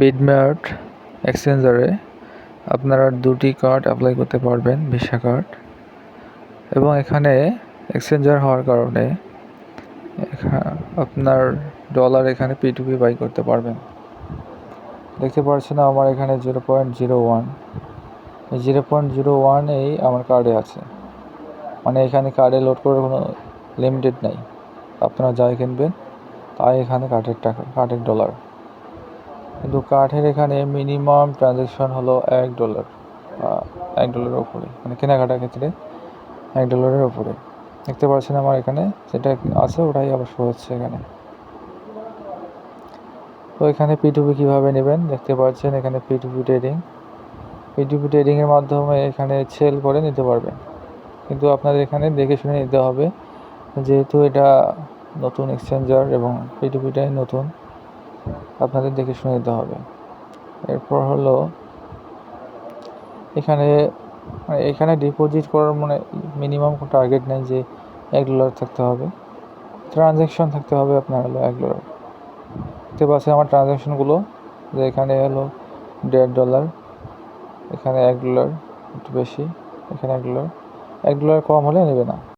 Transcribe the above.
BitMart এক্সচেঞ্জারে আপনারা 2টি card apply করতে পারবেন, ভিসা কার্ড। এবং এখানে এক্সচেঞ্জার হওয়ার কারণে আপনার ডলার এখানে P2P বাই করতে পারবেন। দেখতে পাচ্ছেন আমার এখানে 0.01, এই 0.01 আমার কার্ডে আছে। মানে এখানে কার্ডে লোড করার কোনো লিমিটেড নাই, আপনারা যাই কিনবেন তাই এখানে কার্ডের ডলার। কিন্তু কার্ডের এখানে মিনিমাম ট্রানজ্যাকশন হলো $1, $1 উপরে, মানে কেনাকাটার ক্ষেত্রে $1 উপরে। দেখতে পাচ্ছেন আমার এখানে যেটা আছে ওটাই আবার শো হচ্ছে এখানে। তো এখানে P2P কীভাবে নেবেন দেখতে পাচ্ছেন, এখানে P2P ট্রেডিংয়ের মাধ্যমে এখানে সেল করে নিতে পারবেন। কিন্তু আপনাদের এখানে দেখে শুনে নিতে হবে, যেহেতু এটা নতুন এক্সচেঞ্জার এবং P2Pটাই নতুন, আপনাদের দেখে শুনে নিতে হবে। এরপর হলো এখানে ডিপোজিট করার মিনিমাম কোনো টার্গেট নেই যে $1 থাকতে হবে, ট্রানজ্যাকশন থাকতে হবে আপনার হলো $1। দেখতে পাচ্ছেন আমার ট্রানজ্যাকশনগুলো, যে এখানে হলো $1.5, এখানে $1 একটু বেশি, এখানে $1 কম হলে নেবে না।